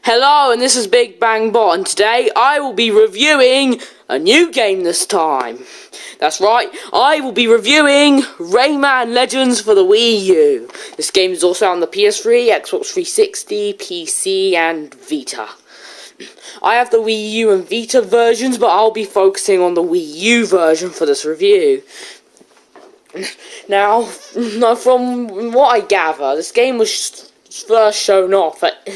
Hello, and this is Big Bang Bot, and today I will be reviewing a new game this time. That's right, I will be reviewing Rayman Legends for the Wii U. This game is also on the PS3, Xbox 360, PC, and Vita. I have the Wii U and Vita versions, but I'll be focusing on the Wii U version for this review. Now, from what I gather, this game was first shown off at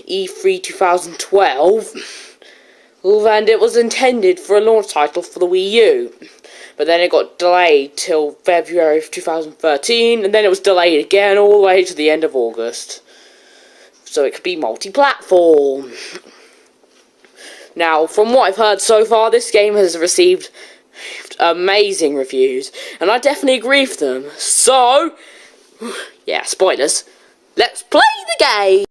E3 2012, and it was intended for a launch title for the Wii U, but then it got delayed till February of 2013, and then it was delayed again all the way to the end of August, so it could be multi-platform. Now, from what I've heard so far, this game has received amazing reviews, and I definitely agree with them. So, yeah, spoilers. Let's play the game!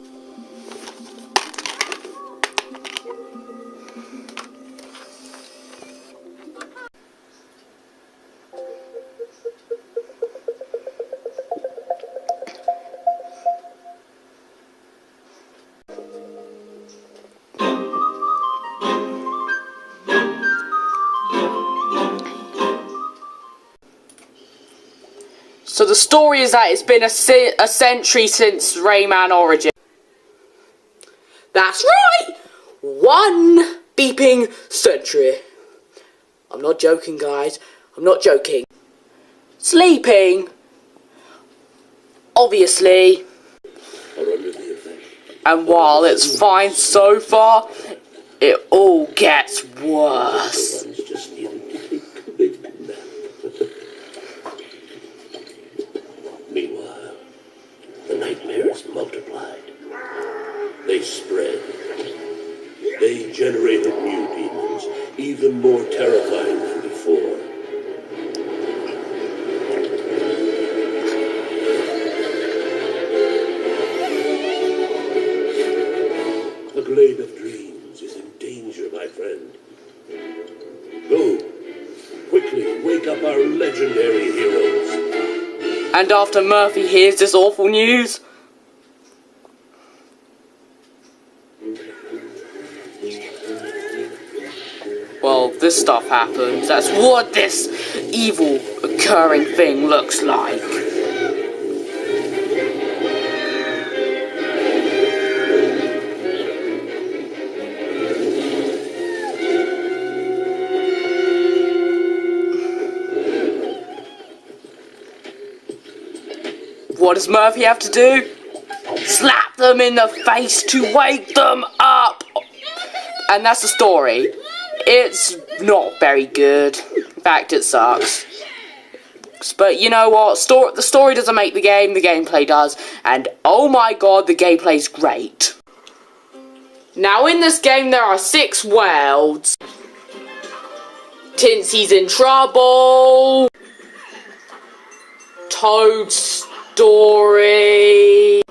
So the story is that it's been a century since Rayman Origins. That's right! 1 beeping century. I'm not joking, guys. I'm not joking. Sleeping. Obviously. And while it's fine so far, it all gets worse. Meanwhile, the nightmares multiplied. They spread. They generated new demons, even more terrifying than before. The Glade of Dreams is in danger, my friend. Go, quickly wake up our legendary heroes. And after Murphy hears this awful news, well, this stuff happens. That's what this evil occurring thing looks like. What does Murphy have to do? Slap them in the face to wake them up! And that's the story. It's not very good. In fact, it sucks. But you know what? The story doesn't make the gameplay does. And oh my god, the gameplay's great. Now in this game there are 6 worlds. Tinsy's in trouble. Toad's story.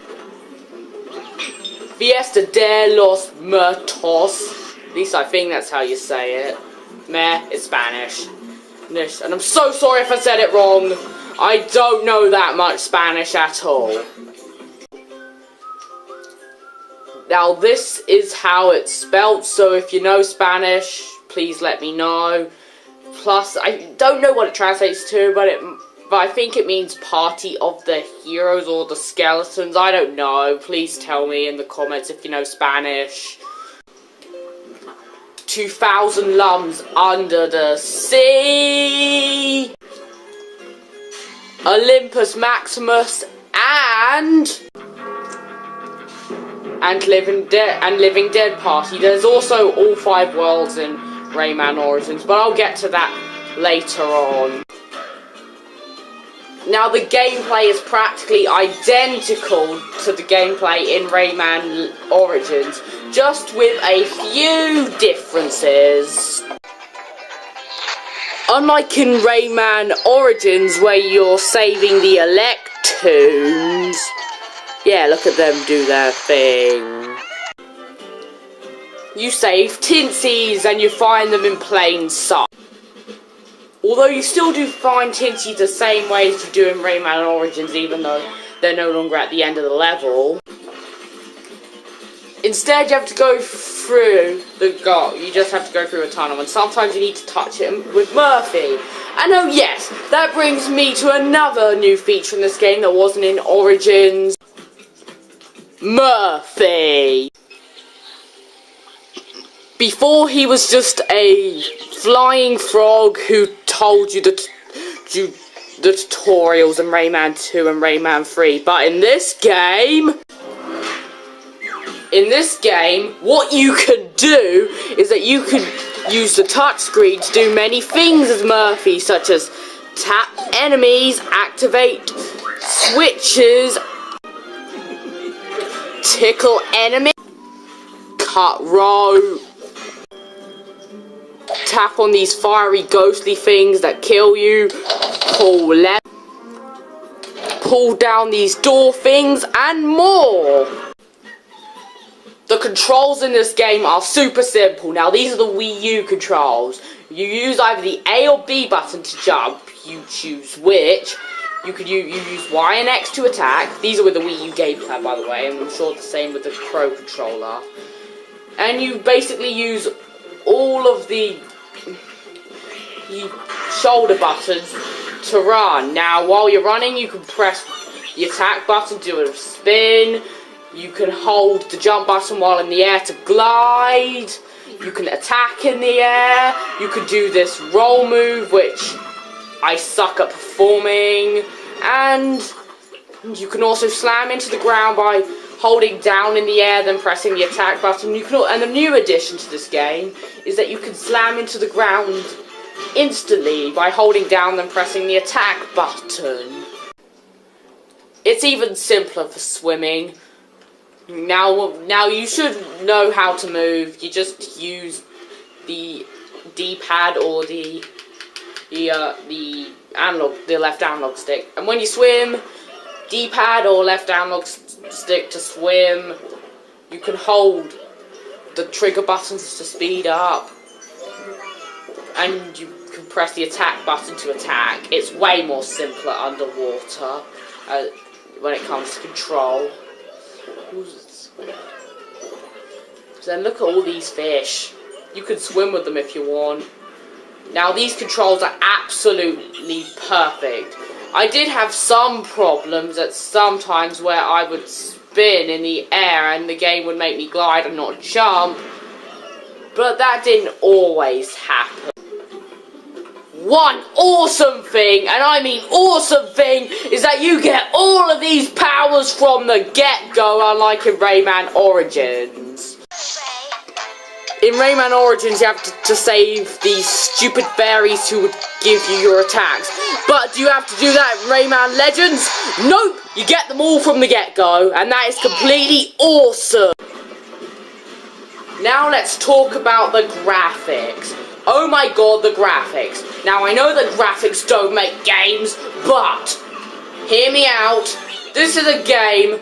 Fiesta de los Muertos. At least I think that's how you say it. Meh, it's Spanish. And I'm so sorry if I said it wrong. I don't know that much Spanish at all. Now this is how it's spelt, so if you know Spanish, please let me know. Plus, I don't know what it translates to, but I think it means Party of the Heroes or the Skeletons. I don't know. Please tell me in the comments if you know Spanish. 2,000 Lums Under the Sea. Olympus Maximus and Living Dead Party. There's also all 5 worlds in Rayman Origins, but I'll get to that later on. Now the gameplay is practically identical to the gameplay in Rayman Origins, just with a few differences. Unlike in Rayman Origins where you're saving the Electoons, yeah, look at them do their thing. You save Tinsies and you find them in plain sight. Although you still do find Tinsy the same way as you do in Rayman Origins, even though they're no longer at the end of the level. instead you have to go through you just have to go through a tunnel, and sometimes you need to touch it with Murphy. And oh yes, that brings me to another new feature in this game that wasn't in Origins. Murphy. Before, he was just a flying frog who told you the tutorials in Rayman 2 and Rayman 3, but in this game, what you can do is that you can use the touchscreen to do many things as Murphy, such as tap enemies, activate switches, tickle enemies, cut rope, tap on these fiery ghostly things that kill you, pull left, pull down these door things, and more. The controls in this game are super simple. Now these are the Wii U controls. You use either the A or B button to jump, you choose which. You use Y and X to attack. These are with the Wii U gamepad, by the way, and I'm sure it's the same with the Pro controller. And you basically use all of the shoulder buttons to run. Now, while you're running, you can press the attack button to do a spin. You can hold the jump button while in the air to glide. You can attack in the air. You can do this roll move, which I suck at performing. And you can also slam into the ground by holding down in the air, then pressing the attack button. And the new addition to this game is that you can slam into the ground instantly by holding down and pressing the attack button. It's even simpler for swimming. Now you should know how to move. You just use the D-pad or the left analog stick. And when you swim, D-pad or left analog stick to swim. You can hold the trigger buttons to speed up, and you can press the attack button to attack. It's way more simpler underwater when it comes to control. So then look at all these fish. You can swim with them if you want. Now these controls are absolutely perfect. I did have some problems at some times where I would spin in the air and the game would make me glide and not jump, but that didn't always happen. One awesome thing, and I mean awesome thing, is that you get all of these powers from the get-go, unlike in Rayman Origins. In Rayman Origins, you have to save these stupid fairies who would give you your attacks. But do you have to do that in Rayman Legends? Nope! You get them all from the get-go, and that is completely awesome. Now let's talk about the graphics. Oh my god, the graphics. Now I know that graphics don't make games, but hear me out. This is a game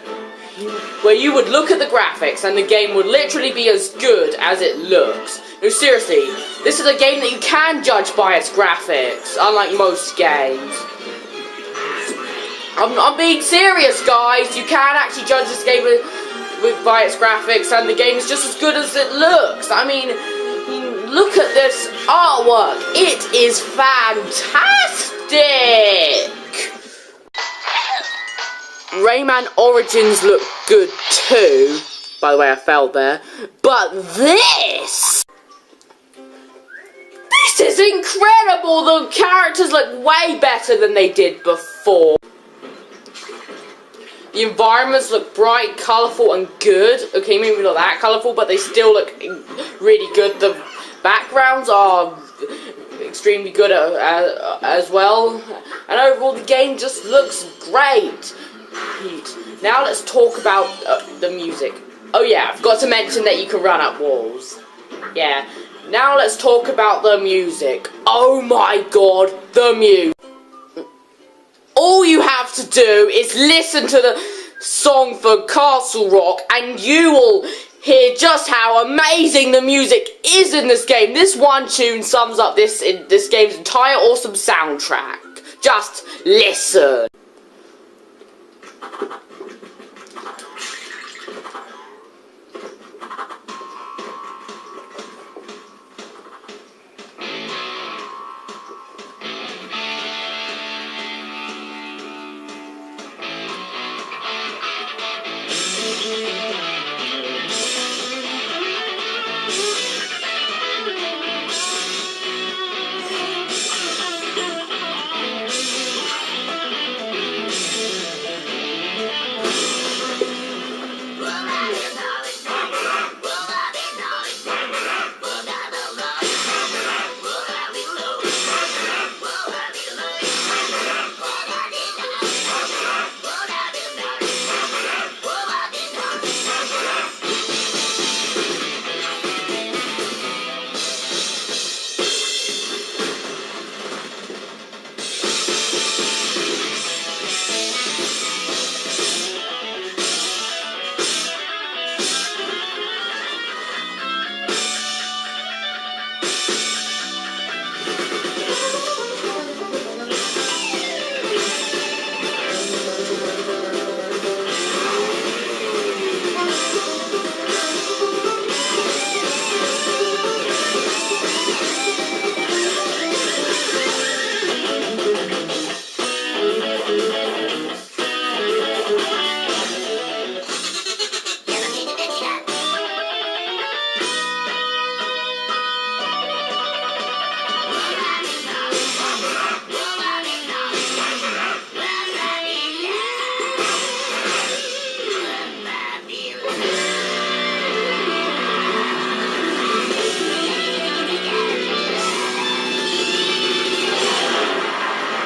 where you would look at the graphics and the game would literally be as good as it looks. No, seriously, this is a game that you can judge by its graphics, unlike most games. I'm being serious, guys. You can actually judge this game by its graphics, and the game is just as good as it looks. I mean, look at this artwork. It is fantastic. Rayman Origins look good too. By the way, I fell there. But this is incredible. The characters look way better than they did before. The environments look bright, colourful and good. Okay, maybe not that colourful, but they still look really good. The backgrounds are extremely good as well. And overall, the game just looks great. Now let's talk about the music. Oh yeah, I forgot to mention that you can run up walls. Yeah. Now let's talk about the music. Oh my god, the music. All you have to do is listen to the song for Castle Rock and you will hear just how amazing the music is in this game. This one tune sums up this game's entire awesome soundtrack. Just listen.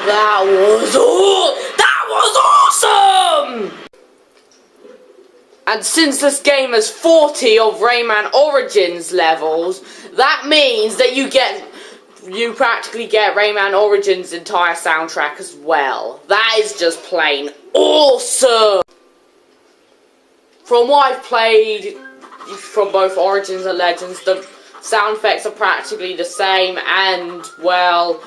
That was awesome! And since this game has 40 of Rayman Origins levels, that means that you practically get Rayman Origins' entire soundtrack as well. That is just plain awesome! From what I've played from both Origins and Legends, the sound effects are practically the same, and, well,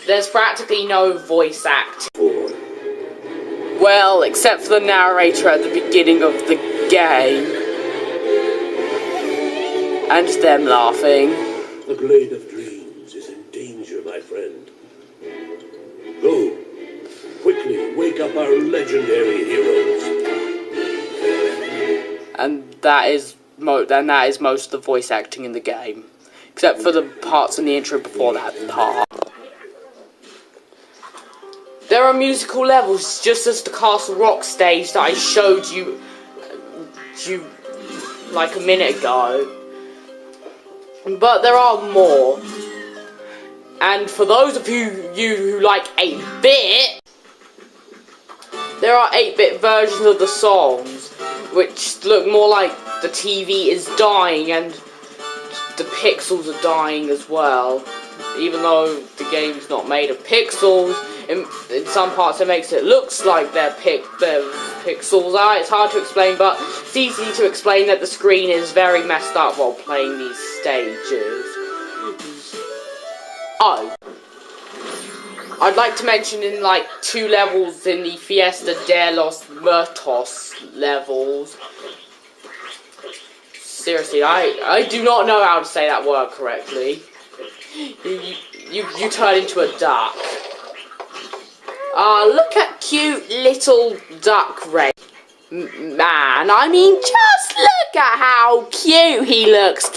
there's practically no voice acting. Well, except for the narrator at the beginning of the game. And them laughing. The Blade of Dreams is in danger, my friend. Go, quickly wake up our legendary heroes. And that is most of the voice acting in the game. Except for the parts in the intro before that part. There are musical levels, just as the Castle Rock stage that I showed you like a minute ago. But there are more. And for those of you who like 8-bit, there are 8-bit versions of the songs, which look more like the TV is dying and the pixels are dying as well. Even though the game's not made of pixels, in some parts it makes it looks like they're pixels. It's hard to explain, but it's easy to explain that the screen is very messed up while playing these stages. Oh, I'd like to mention in like 2 levels in the Fiesta de los Muertos levels. Seriously, I do not know how to say that word correctly. You turn into a duck. Look at cute little duck Ray. Man, I mean, just look at how cute he looks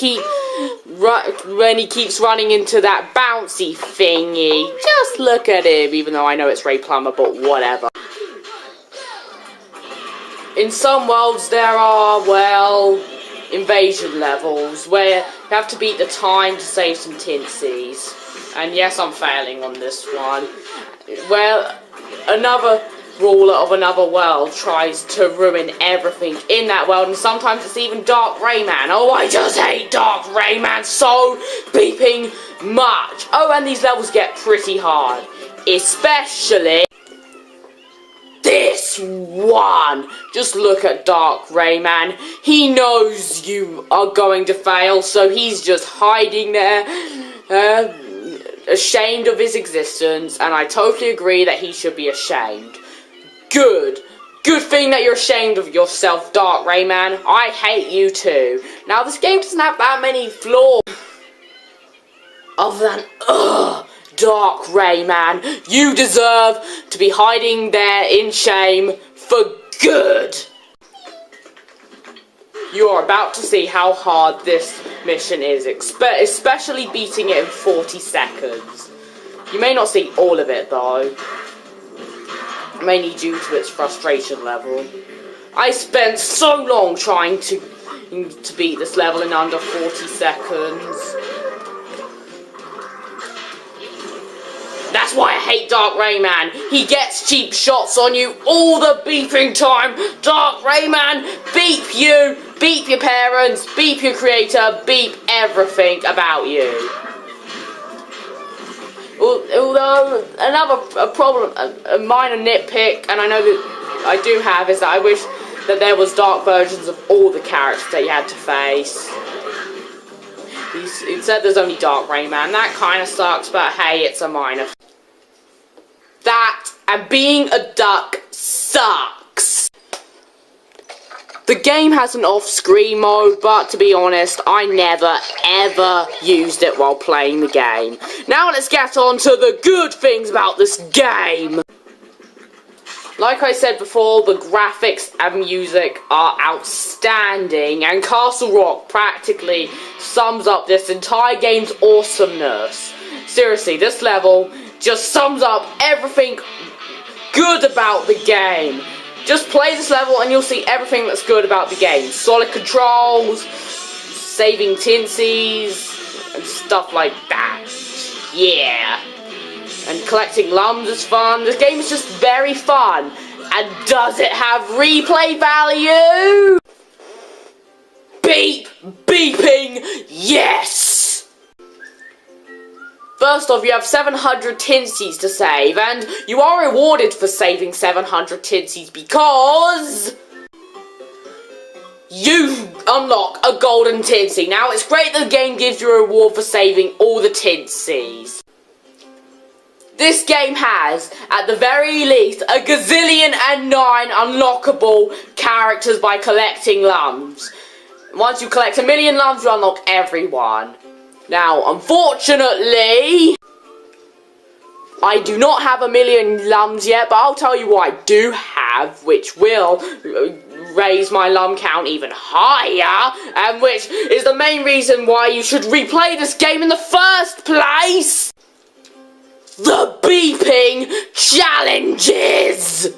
when he keeps running into that bouncy thingy. Just look at him, even though I know it's Ray Plummer, but whatever. In some worlds there are, well, invasion levels where you have to beat the time to save some tinsies. And yes, I'm failing on this one. Well, another ruler of another world tries to ruin everything in that world, and sometimes it's even Dark Rayman. Oh, I just hate Dark Rayman so beeping much. Oh, and these levels get pretty hard. Especially this one. Just look at Dark Rayman. He knows you are going to fail, so he's just hiding there, ashamed of his existence, and I totally agree that he should be ashamed. Good thing that you're ashamed of yourself, Dark Rayman. I hate you too. Now, this game doesn't have that many flaws other than, Dark Rayman, you deserve to be hiding there in shame for good. You are about to see how hard this mission is, especially beating it in 40 seconds. You may not see all of it though, mainly due to its frustration level. I spent so long trying to beat this level in under 40 seconds. That's why I hate Dark Rayman. He gets cheap shots on you all the beeping time. Dark Rayman, beep you, beep your parents, beep your creator, beep everything about you. Although, another problem, a minor nitpick, and I know that I do have, is that I wish that there was dark versions of all the characters that you had to face. Instead there's only Dark Rayman. That kind of sucks, but hey, it's a minor. That and being a duck sucks. The game has an off-screen mode, but to be honest, I never ever used it while playing the game. Now let's get on to the good things about this game. Like I said before, the graphics and music are outstanding, and Castle Rock practically sums up this entire game's awesomeness. Seriously, this level just sums up everything good about the game. Just play this level and you'll see everything that's good about the game. Solid controls, saving tinsies, and stuff like that. Yeah. And collecting lums is fun. This game is just very fun. And does it have replay value? Beep! Beeping! Yes! First off, you have 700 tinsies to save, and you are rewarded for saving 700 tinsies because you unlock a golden tinsy. Now, it's great that the game gives you a reward for saving all the tinsies. This game has, at the very least, a gazillion and 9 unlockable characters by collecting lums. Once you collect 1,000,000 lums, you unlock everyone. Now, unfortunately, I do not have 1,000,000 lums yet, but I'll tell you what I do have, which will raise my lum count even higher, and which is the main reason why you should replay this game in the first place. The beeping challenges!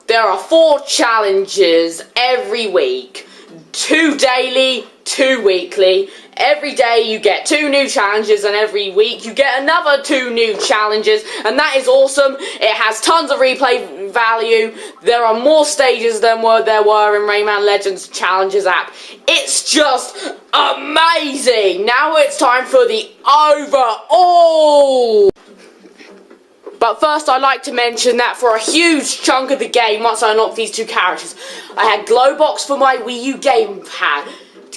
There are 4 challenges every week. 2 daily, 2 weekly. Every day you get 2 new challenges, and every week you get another 2 new challenges, and that is awesome. It has tons of replay value. There are more stages than there were in Rayman Legends Challenges app. It's just amazing. Now it's time for the overall. But first, I'd like to mention that for a huge chunk of the game, once I unlocked these 2 characters, I had Glowbox for my Wii U gamepad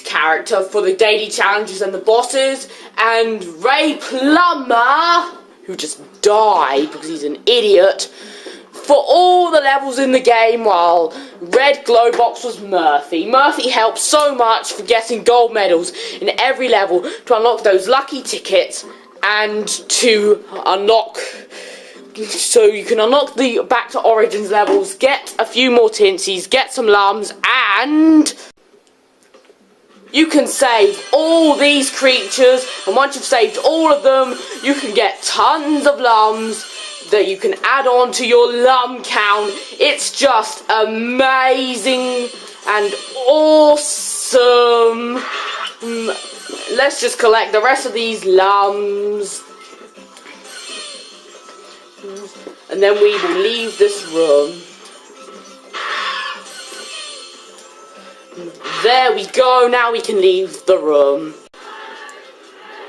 character for the daily challenges and the bosses, and Ray Plumber, who just died because he's an idiot, for all the levels in the game, while Red Glowbox was Murphy. Murphy helped so much for getting gold medals in every level to unlock those lucky tickets and to unlock... So you can unlock the Back to Origins levels, get a few more tinsies, get some lums, and you can save all these creatures, and once you've saved all of them, you can get tons of lums that you can add on to your lum count. It's just amazing and awesome. Let's just collect the rest of these lums. And then we will leave this room. There we go, now we can leave the room.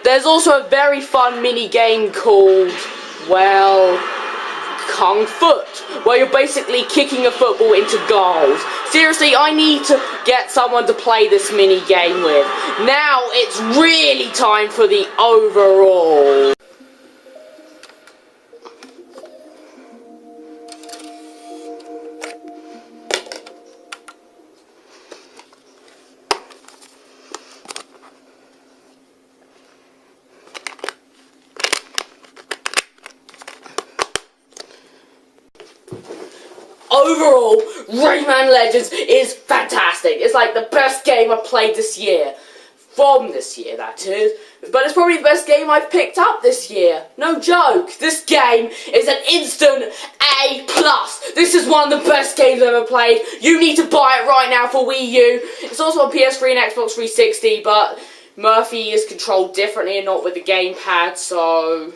There's also a very fun mini game called, well, Kung Foot, where you're basically kicking a football into goals. Seriously, I need to get someone to play this mini game with. Now it's really time for the overall. Overall, Rayman Legends is fantastic. It's like the best game I've played this year. From this year, that is. But it's probably the best game I've picked up this year. No joke. This game is an instant A+. This is one of the best games I've ever played. You need to buy it right now for Wii U. It's also on PS3 and Xbox 360, but Murphy is controlled differently and not with the gamepad, so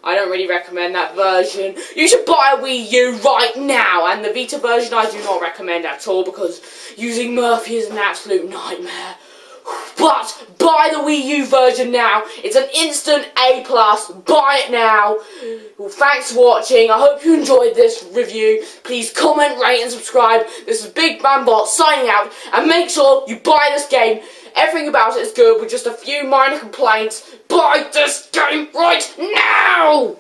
I don't really recommend that version. You should buy a Wii U right now, and the Vita version I do not recommend at all because using Murphy is an absolute nightmare. But buy the Wii U version now. It's an instant A+. Buy it now. Well, thanks for watching. I hope you enjoyed this review. Please comment, rate and subscribe. This is Big Man Bot signing out, and make sure you buy this game. Everything about it is good with just a few minor complaints. Buy this game right now!